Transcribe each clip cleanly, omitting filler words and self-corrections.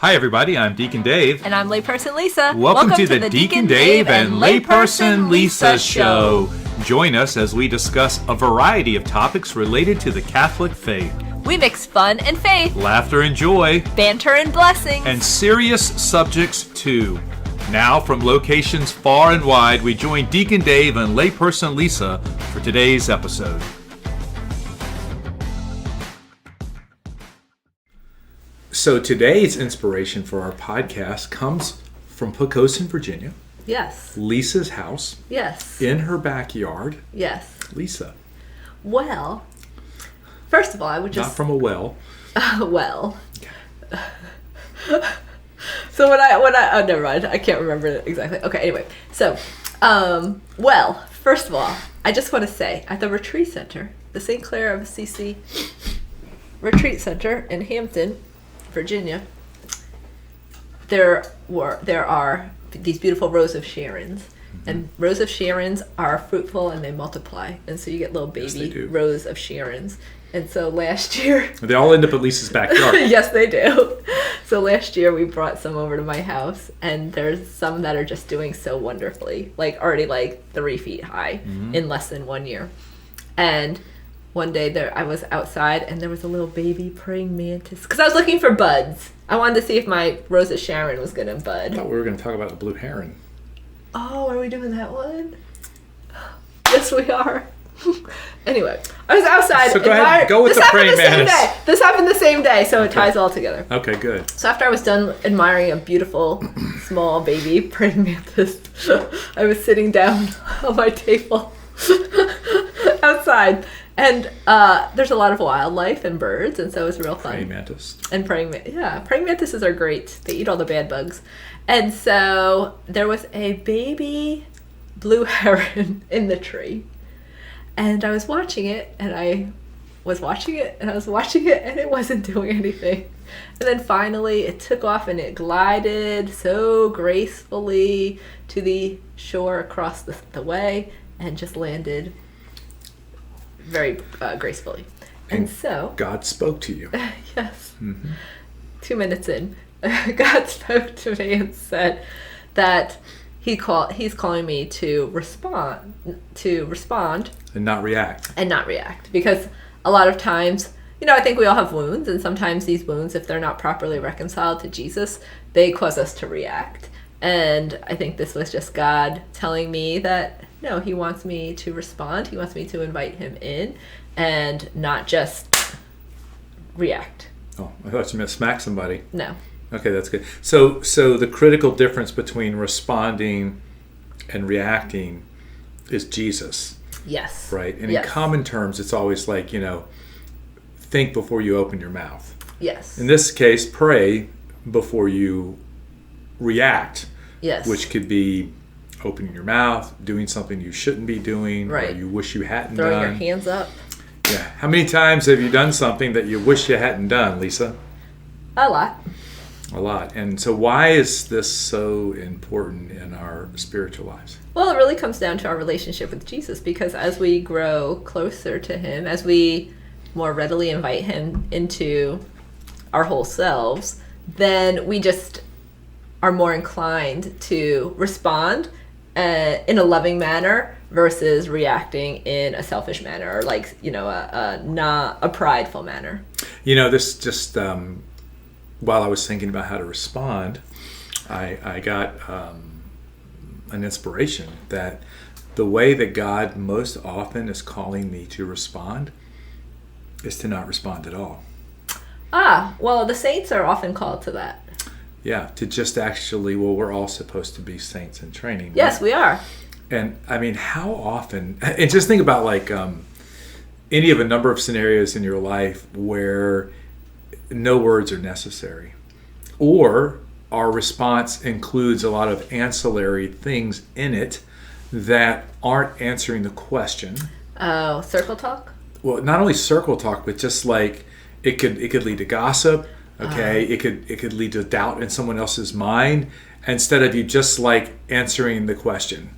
Hi, everybody. I'm Deacon Dave. And I'm Layperson Lisa. Welcome to the Deacon Dave and Layperson Lisa Show. Join us as we discuss a variety of topics related to the Catholic faith. We mix fun and faith, laughter and joy, banter and blessings, and serious subjects too. Now, from locations far and wide, we join Deacon Dave and Layperson Lisa for today's episode. So today's inspiration for our podcast comes from Pocosin, Virginia. Yes. Lisa's house. Yes. In her backyard. Yes. Lisa. Well, first of all, I would just... Not from a well. Well. So when I oh, never mind. I can't remember exactly. Okay, anyway. So, well, first of all, I just want to say, at the retreat center, the St. Clair of Assisi Retreat Center in Hampton, Virginia, there are these beautiful rows of Sharons. Mm-hmm. And rows of Sharons are fruitful and they multiply. And so you get little baby rows of Sharons. And so last year... They all end up at Lisa's backyard. Yes, they do. So last year we brought some over to my house, and there's some that are just doing so wonderfully, like already like 3 feet high in less than 1 year. And one day I was outside, and there was a little baby praying mantis, because I was looking for buds. I wanted to see if my Rose of Sharon was going to bud. I thought we were going to talk about the blue heron. Oh, are we doing that one? Yes, we are. Anyway, I was outside. So go ahead, go with the praying mantis. This happened the same day, so it ties all together. Okay, good. So after I was done admiring a beautiful, small baby praying mantis, I was sitting down on my table outside. And there's a lot of wildlife and birds, and so it was real fun. Praying mantis. And praying mantises are great. They eat all the bad bugs. And so there was a baby blue heron in the tree. And I was watching it, and I was watching it, and I was watching it, and it wasn't doing anything. And then finally it took off, and it glided so gracefully to the shore across the way and just landed very gracefully. And so... God spoke to you. Yes. Mm-hmm. 2 minutes in, God spoke to me and said that he's calling me to respond and not react. Because a lot of times, I think we all have wounds, and sometimes these wounds, if they're not properly reconciled to Jesus, they cause us to react. And I think this was just God telling me that no, he wants me to respond. He wants me to invite him in and not just react. Oh, I thought you meant smack somebody. No. Okay, that's good. So the critical difference between responding and reacting is Jesus. Yes. Right? And in common terms, it's always like, think before you open your mouth. Yes. In this case, pray before you react. Yes. Which could be opening your mouth, doing something you shouldn't be doing, right, or you wish you hadn't done. Throwing your hands up. Yeah. How many times have you done something that you wish you hadn't done, Lisa? A lot. A lot. And so why is this so important in our spiritual lives? Well, it really comes down to our relationship with Jesus, because as we grow closer to him, as we more readily invite him into our whole selves, then we just are more inclined to respond in a loving manner versus reacting in a selfish manner, or like, a prideful manner. This just... while I was thinking about how to respond, I got an inspiration that the way that God most often is calling me to respond is to not respond at all. Well, the saints are often called to that. Yeah, to just actually, we're all supposed to be saints in training. Yes, right? we are. And I mean, how often, and just think about like any of a number of scenarios in your life where no words are necessary, or our response includes a lot of ancillary things in it that aren't answering the question. Oh, circle talk? Well, not only circle talk, but just like it could lead to gossip. Okay, it could lead to doubt in someone else's mind instead of you just like answering the question.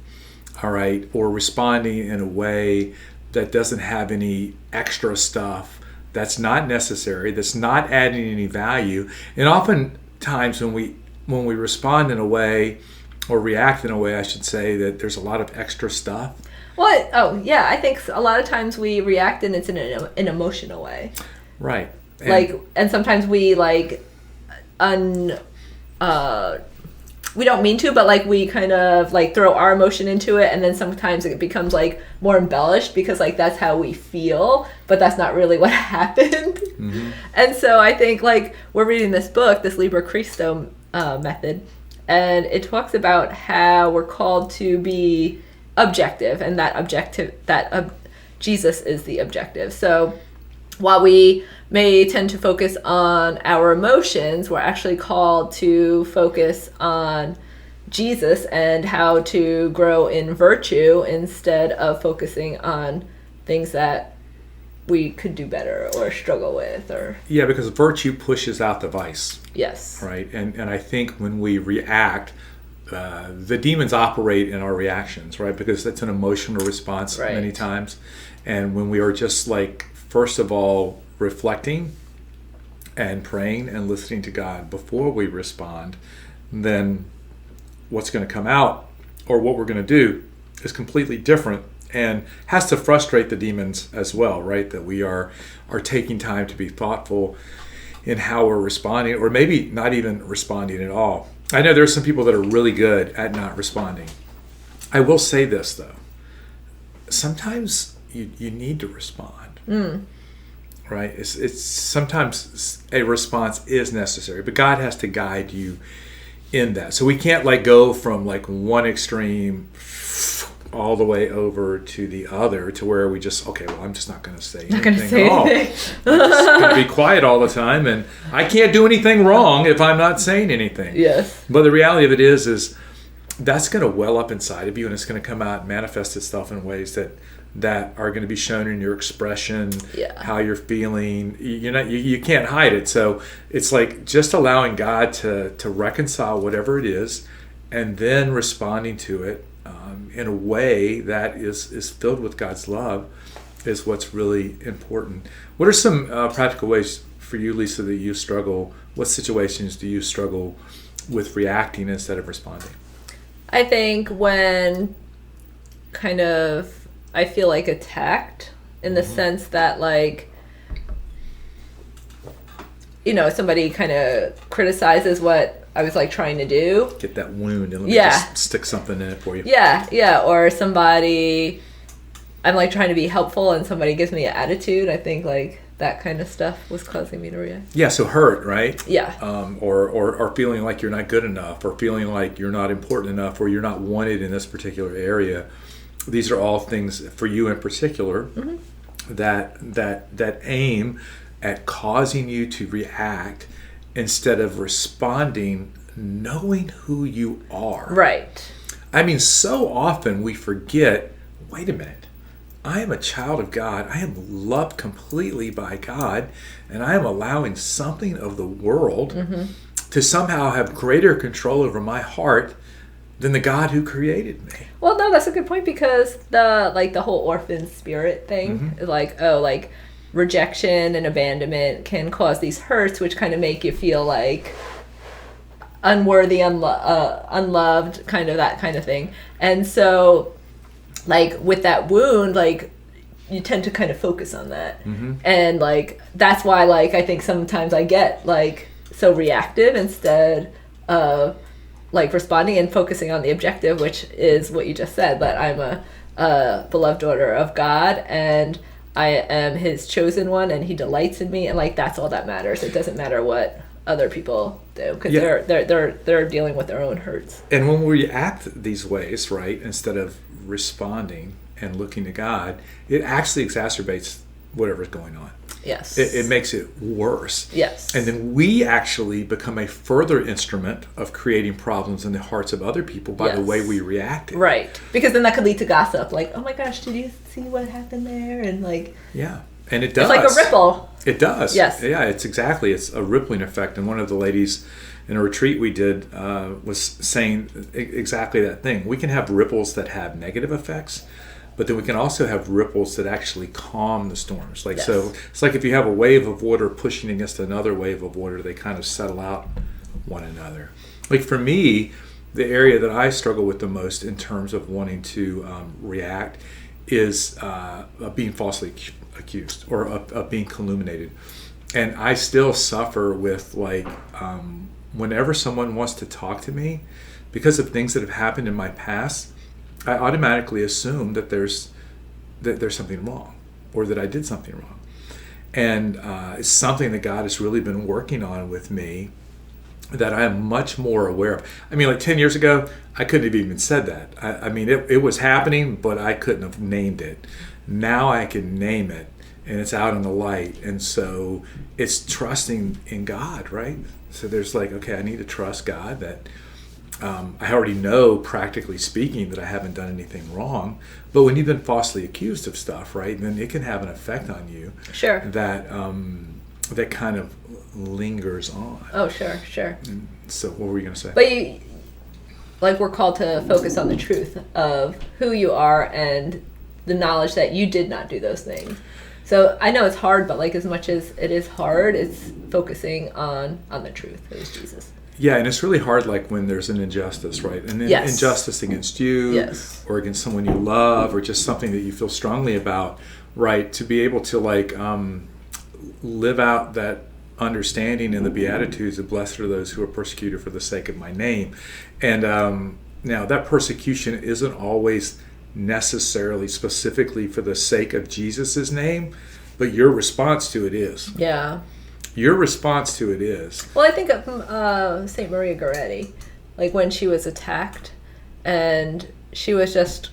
All right, or responding in a way that doesn't have any extra stuff that's not necessary, that's not adding any value. And often times when we respond in a way, or react in a way, I should say, that there's a lot of extra stuff. Well, yeah, I think a lot of times we react and it's in an emotional way. Right. And sometimes we we don't mean to, but we kind of throw our emotion into it, and then sometimes it becomes more embellished because that's how we feel, but that's not really what happened. Mm-hmm. And so I think we're reading this book, this Liber Christo method, and it talks about how we're called to be objective, and Jesus is the objective. So while we may tend to focus on our emotions, we're actually called to focus on Jesus and how to grow in virtue instead of focusing on things that we could do better or struggle with. Yeah, because virtue pushes out the vice. Yes. Right. And I think when we react, the demons operate in our reactions, right? Because that's an emotional response many times. And when we are just first of all, reflecting and praying and listening to God before we respond, then what's going to come out, or what we're going to do, is completely different and has to frustrate the demons as well, right? That we are taking time to be thoughtful in how we're responding, or maybe not even responding at all. I know there's some people that are really good at not responding. I will say this, though. Sometimes you need to respond. Right? It's sometimes a response is necessary, but God has to guide you in that. So we can't go from one extreme all the way over to the other, to where we just, okay, well, I'm just not going to say anything at all. I'm just going to be quiet all the time, and I can't do anything wrong if I'm not saying anything. Yes. But the reality of it is that's going to well up inside of you, and it's going to come out and manifest itself in ways that are going to be shown in your expression, how you're feeling. You can't hide it. So it's just allowing God to reconcile whatever it is, and then responding to it in a way that is filled with God's love is what's really important. What are some practical ways for you, Lisa, that you struggle? What situations do you struggle with reacting instead of responding? I think when I feel attacked in the sense that somebody kind of criticizes what I was trying to do. Get that wound and let me just stick something in it for you. Yeah. Or somebody, I'm trying to be helpful and somebody gives me an attitude. I think that kind of stuff was causing me to react. Yeah, so hurt, right? Yeah. Or feeling like you're not good enough, or feeling like you're not important enough, or you're not wanted in this particular area. These are all things for you in particular that aim at causing you to react instead of responding, knowing who you are. Right. I mean, so often we forget, wait a minute, I am a child of God. I am loved completely by God, and I am allowing something of the world to somehow have greater control over my heart than the God who created me. Well, no, that's a good point, because the whole orphan spirit thing is rejection and abandonment can cause these hurts, which kind of make you feel unworthy, unloved, kind of that kind of thing. And so with that wound, you tend to kind of focus on that. And that's why I think sometimes I get so reactive instead of responding and focusing on the objective, which is what you just said, that I'm a beloved daughter of God, and I am his chosen one, and he delights in me, and that's all that matters. It doesn't matter what other people do, because they're dealing with their own hurts. And when we act these ways, right, instead of responding and looking to God, it actually exacerbates whatever's going on. Yes. It makes it worse. Yes. And then we actually become a further instrument of creating problems in the hearts of other people by the way we react. Right. Because then that could lead to gossip. Oh my gosh, did you see what happened there? And yeah. And it does. It's a ripple. It does. Yes. Yeah, it's a rippling effect. And one of the ladies in a retreat we did was saying exactly that thing. We can have ripples that have negative effects, but then we can also have ripples that actually calm the storms. So it's if you have a wave of water pushing against another wave of water, they kind of settle out one another. Like for me, the area that I struggle with the most in terms of wanting to react is of being falsely accused or of being calumniated. And I still suffer with like whenever someone wants to talk to me because of things that have happened in my past, I automatically assume that there's something wrong or that I did something wrong. And it's something that God has really been working on with me that I am much more aware of. I mean, like 10 years ago, I couldn't have even said that. I mean, it was happening, but I couldn't have named it. Now I can name it, and it's out in the light. And so it's trusting in God, right? So there's like, okay, I need to trust God that I already know, practically speaking, that I haven't done anything wrong. But when you've been falsely accused of stuff, right, then it can have an effect on you. Sure. That kind of lingers on. Oh, sure. And so what were you going to say? But we're called to focus on the truth of who you are and the knowledge that you did not do those things. So I know it's hard, but like as much as it is hard, it's focusing on the truth, that is Jesus. Yeah, and it's really hard like when there's an injustice, right? An injustice against you or against someone you love or just something that you feel strongly about, right? To be able to like live out that understanding in the Beatitudes of blessed are those who are persecuted for the sake of my name. And now that persecution isn't always necessarily specifically for the sake of Jesus's name, but your response to it is. Yeah. Your response to it is. Well, I think of St. Maria Goretti, like when she was attacked, and she was just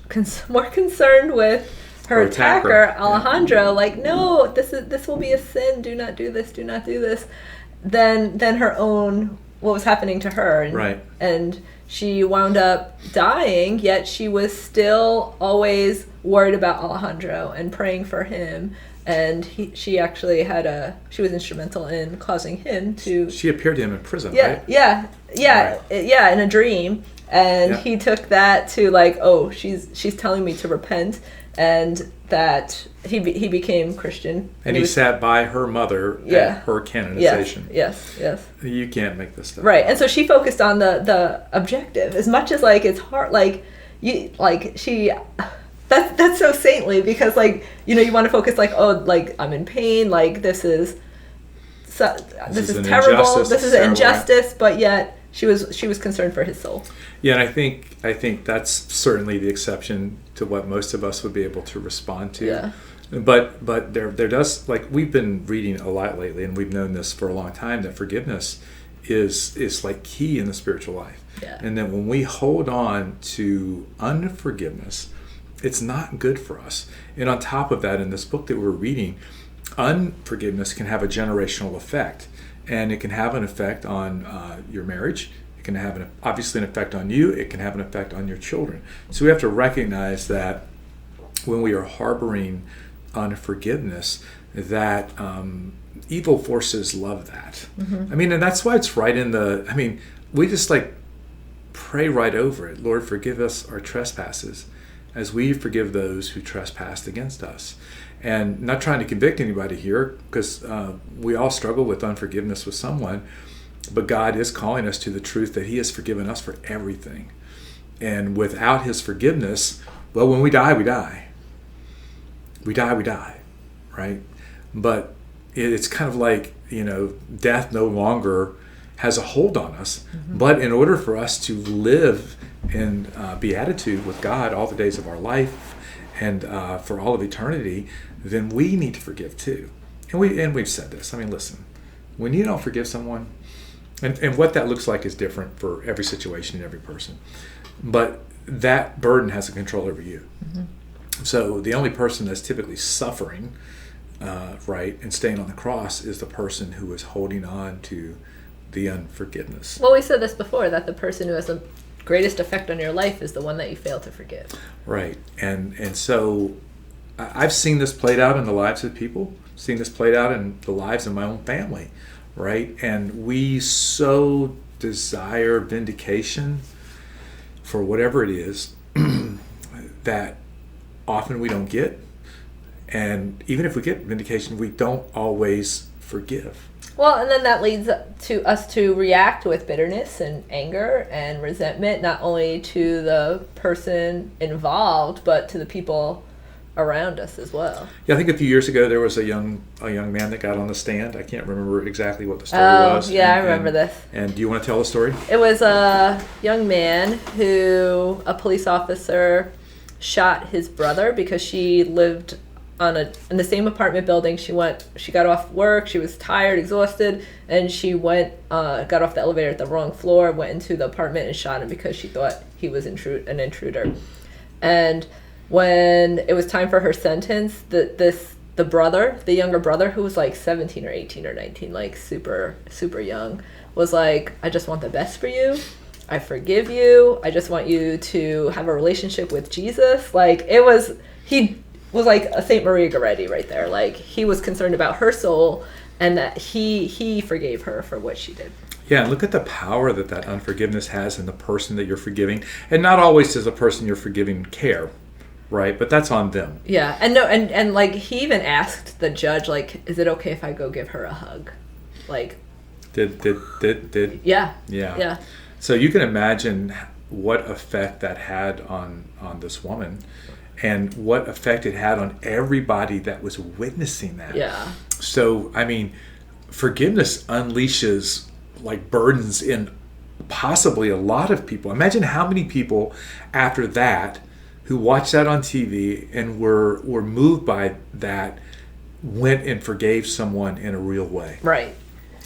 more concerned with her attacker, Alejandro. Like, no, this will be a sin. Do not do this. Do not do this. Than her own, what was happening to her. And, right. And she wound up dying, yet she was still always worried about Alejandro and praying for him. And she actually she was instrumental in causing him to... She appeared to him in prison, right? Yeah, in a dream. And he took that to like, oh, she's telling me to repent. And that he became Christian. And he sat by her mother at her canonization. Yes. You can't make this stuff right. up. And so she focused on the objective. As much as like it's hard, like you like she... That's so saintly because like you want to focus like, oh, like I'm in pain, like this is terrible, this is an injustice, but yet she was concerned for his soul. Yeah, and I think that's certainly the exception to what most of us would be able to respond to. Yeah. But there does, like we've been reading a lot lately, and we've known this for a long time, that forgiveness is like key in the spiritual life. Yeah. And that when we hold on to unforgiveness, it's not good for us. And on top of that, in this book that we're reading, unforgiveness can have a generational effect. And it can have an effect on your marriage. It can have obviously an effect on you. It can have an effect on your children. So we have to recognize that when we are harboring unforgiveness, that evil forces love that. Mm-hmm. I mean, and that's why it's right in we just like pray right over it. Lord, forgive us our trespasses as we forgive those who trespassed against us. And not trying to convict anybody here, because we all struggle with unforgiveness with someone, but God is calling us to the truth that he has forgiven us for everything. And without his forgiveness, well, when we die, we die. We die, right? But it's kind of like, death no longer has a hold on us. Mm-hmm. But in order for us to live in beatitude with God all the days of our life and for all of eternity, then we need to forgive too. And we've said this. I mean, listen, when you don't forgive someone, and what that looks like is different for every situation and every person, but that burden has a control over you. Mm-hmm. So the only person that's typically suffering, right, and staying on the cross is the person who is holding on to the unforgiveness. Well, we said this before, that the person who has the greatest effect on your life is the one that you fail to forgive. Right. And so I've seen this played out in the lives of people, seen this played out in the lives of my own family, right? And we so desire vindication for whatever it is that often we don't get. And even if we get vindication, we don't always forgive. Well, and then that leads to us to react with bitterness and anger and resentment, not only to the person involved, but to the people around us as well. Yeah, I think a few years ago there was a young man that got on the stand. I can't remember exactly what the story was. Yeah, I remember this. And do you want to tell the story? It was a young man who a police officer shot his brother because she lived in the same apartment building. She got off work, she was tired, exhausted, and she got off the elevator at the wrong floor, went into the apartment and shot him because she thought he was an intruder. And when it was time for her sentence, the younger brother, who was like 17 or 18 or 19, like super, super young, was like, I just want the best for you. I forgive you. I just want you to have a relationship with Jesus. Like, he was like a Saint Maria Goretti right there. Like, he was concerned about her soul and that he forgave her for what she did. Yeah, and look at the power that unforgiveness has in the person that you're forgiving. And not always does the person you're forgiving care. Right, but that's on them. Yeah, and like he even asked the judge, like, is it okay if I go give her a hug? Like, did yeah. So you can imagine what effect that had on this woman, and what effect it had on everybody that was witnessing that. Yeah. So I mean, forgiveness unleashes like burdens in possibly a lot of people. Imagine how many people after that, who watched that on TV and were moved by that, went and forgave someone in a real way. Right.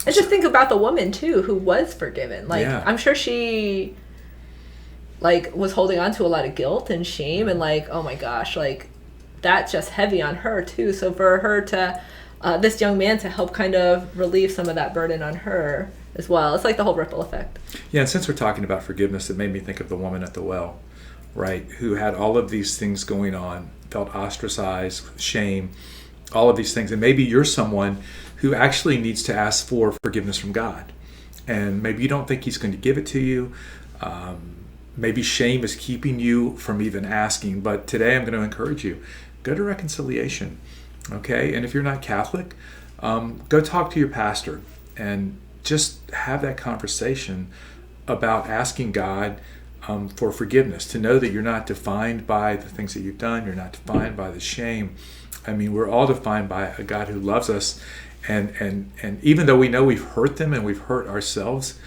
And just think about the woman too who was forgiven. Like, yeah. I'm sure she like was holding on to a lot of guilt and shame, and like, oh my gosh, like that's just heavy on her too. So for her to this young man to help kind of relieve some of that burden on her as well. It's like the whole ripple effect. Yeah, and since we're talking about forgiveness, it made me think of the woman at the well. Right, who had all of these things going on, felt ostracized, shame, all of these things. And maybe you're someone who actually needs to ask for forgiveness from God. And maybe you don't think he's going to give it to you. Maybe shame is keeping you from even asking. But today I'm going to encourage you, go to reconciliation, okay? And if you're not Catholic, go talk to your pastor and just have that conversation about asking God for forgiveness, to know that you're not defined by the things that you've done, you're not defined by the shame. I mean, we're all defined by a God who loves us, and even though we know we've hurt them and we've hurt ourselves,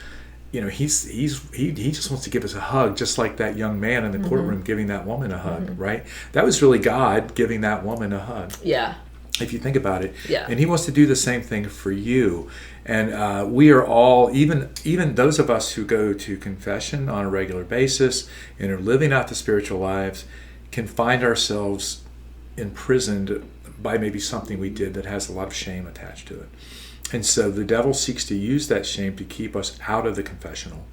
you know, he just wants to give us a hug, just like that young man in the courtroom giving that woman a hug, right? That was really God giving that woman a hug. Yeah. If you think about it. Yeah. And he wants to do the same thing for you. And we are all, even those of us who go to confession on a regular basis and are living out the spiritual lives, can find ourselves imprisoned by maybe something we did that has a lot of shame attached to it. And so the devil seeks to use that shame to keep us out of the confessional,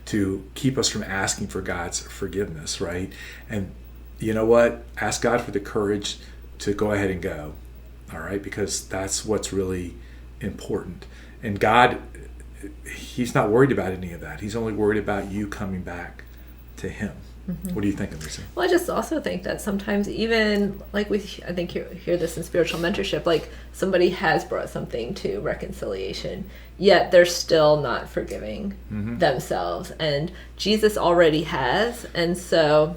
to keep us from asking for God's forgiveness, right? And you know what? Ask God for the courage to go ahead and go, all right? Because that's what's really important. And God, he's not worried about any of that. He's only worried about you coming back to him. What do you think, Lisa? Well, I just also think that sometimes even, like I think you hear this in spiritual mentorship, like somebody has brought something to reconciliation, yet they're still not forgiving themselves. And Jesus already has. And so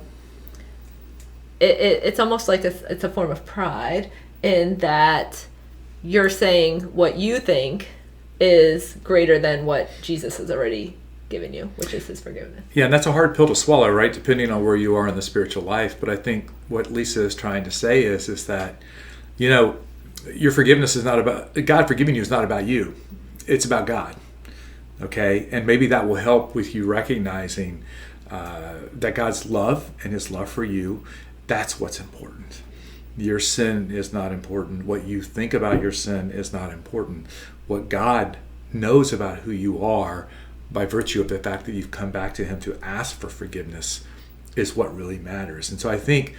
it's almost like it's a form of pride in that you're saying what you think is greater than what Jesus has already given you, which is his forgiveness. Yeah, and that's a hard pill to swallow, right? Depending on where you are in the spiritual life. But I think what Lisa is trying to say is that, you know, your forgiveness is not about, God forgiving you is not about you. It's about God. Okay? And maybe that will help with you recognizing that God's love and his love for you, that's what's important. Your sin is not important. What you think about your sin is not important. What God knows about who you are by virtue of the fact that you've come back to him to ask for forgiveness is what really matters. And so I think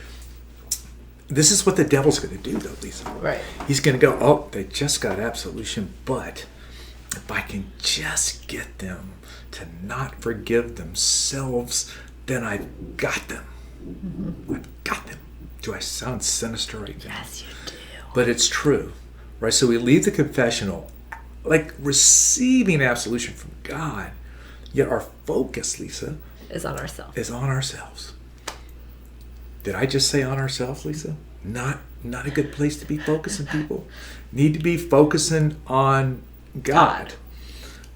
this is what the devil's going to do, though, Lisa. Right. He's going to go, oh, they just got absolution, but if I can just get them to not forgive themselves, then I've got them. I've got them. Do I sound sinister right now? Yes, you do. But it's true, right? So we leave the confessional like receiving absolution from God, yet our focus, Lisa, Is on ourselves. is on ourselves. Did I just say on ourselves, Lisa? Not a good place to be focusing, people. Need to be focusing on God,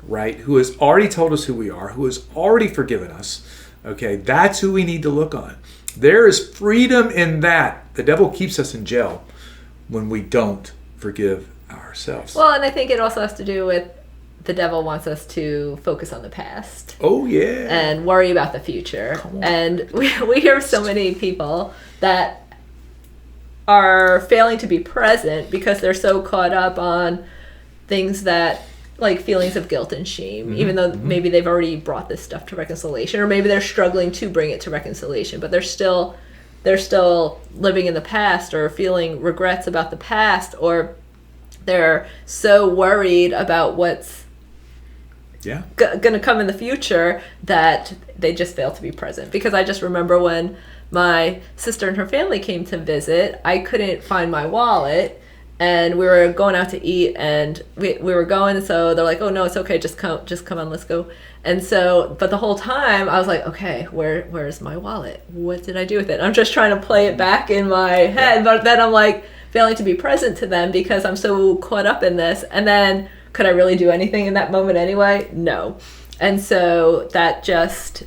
right? Who has already told us who we are, who has already forgiven us. Okay, that's who we need to look on. There is freedom in that. The devil keeps us in jail when we don't forgive ourselves. Well, and I think it also has to do with the devil wants us to focus on the past. Oh, yeah. And worry about the future. Come on. And we hear so many people that are failing to be present because they're so caught up on things that, like feelings of guilt and shame, even though maybe they've already brought this stuff to reconciliation, or maybe they're struggling to bring it to reconciliation, but they're still living in the past or feeling regrets about the past, or they're so worried about what's going to come in the future that they just fail to be present. Because I just remember when my sister and her family came to visit, I couldn't find my wallet, and we were going out to eat, and we were going, so they're like, oh no, it's okay, just come on, let's go. And so, but the whole time I was like, okay, where's my wallet? What did I do with it? I'm just trying to play it back in my head, but then I'm like failing to be present to them because I'm so caught up in this. And then, could I really do anything in that moment anyway? No. And so that just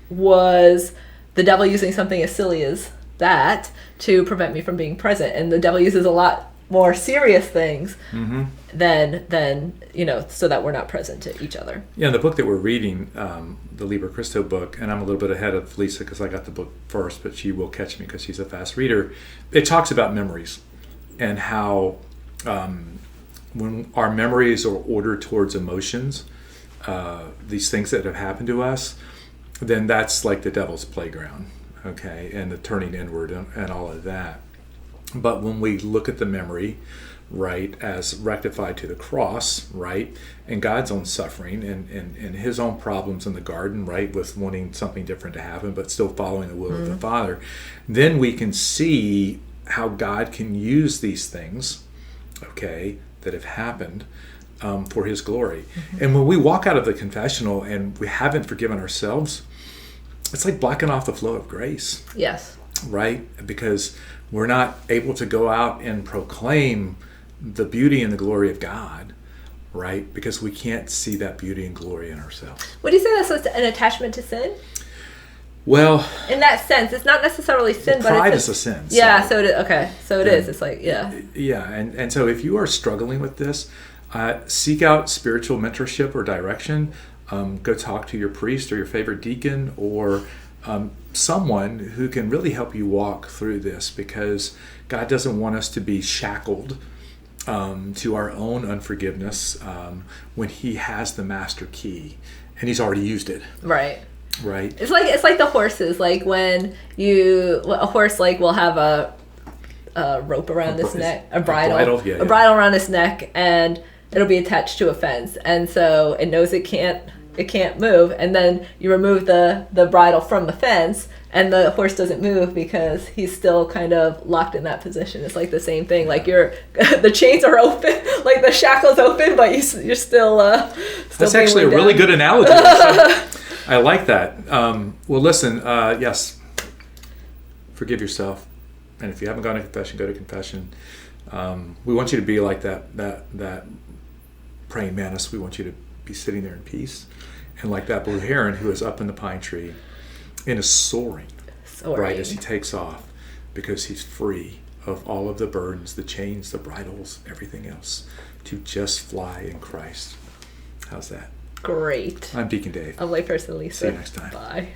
was the devil using something as silly as that to prevent me from being present. And the devil uses a lot more serious things than so that we're not present to each other. Yeah, the book that we're reading, the Liber Christo book, and I'm a little bit ahead of Lisa because I got the book first, but she will catch me because she's a fast reader. It talks about memories and how when our memories are ordered towards emotions, these things that have happened to us, then that's like the devil's playground, okay, and the turning inward and all of that. But when we look at the memory, right, as rectified to the cross, right, and God's own suffering and his own problems in the garden, right, with wanting something different to happen, but still following the will of the Father, then we can see how God can use these things, okay, that have happened for his glory. And when we walk out of the confessional and we haven't forgiven ourselves, it's like blocking off the flow of grace. Yes. Right? Because we're not able to go out and proclaim the beauty and the glory of God, right? Because we can't see that beauty and glory in ourselves. Would you say that's an attachment to sin? Well, in that sense, it's not necessarily sin, but pride is a sin. Yeah, so it is. Okay, so it is. It's like, yeah. Yeah, and so if you are struggling with this, seek out spiritual mentorship or direction. Go talk to your priest or your favorite deacon or someone who can really help you walk through this, because God doesn't want us to be shackled to our own unforgiveness when he has the master key and he's already used it. Right. Right. It's like the horses. Like when a horse like will have a rope around his neck, a bridle around his neck, and it'll be attached to a fence, and so it knows it can't move, and then you remove the bridle from the fence, and the horse doesn't move because he's still kind of locked in that position. It's like the same thing. Like the chains are open, like the shackle's open, but you're still That's actually a really good analogy. I like that. Well, listen, yes, forgive yourself. And if you haven't gone to confession, go to confession. We want you to be like that praying mantis. We want you to be sitting there in peace. And like that blue heron who is up in the pine tree and is soaring. Right, as he takes off, because he's free of all of the burdens, the chains, the bridles, everything else, to just fly in Christ. How's that? Great. I'm Deacon Dave. I'm layperson Lisa. See you next time. Bye.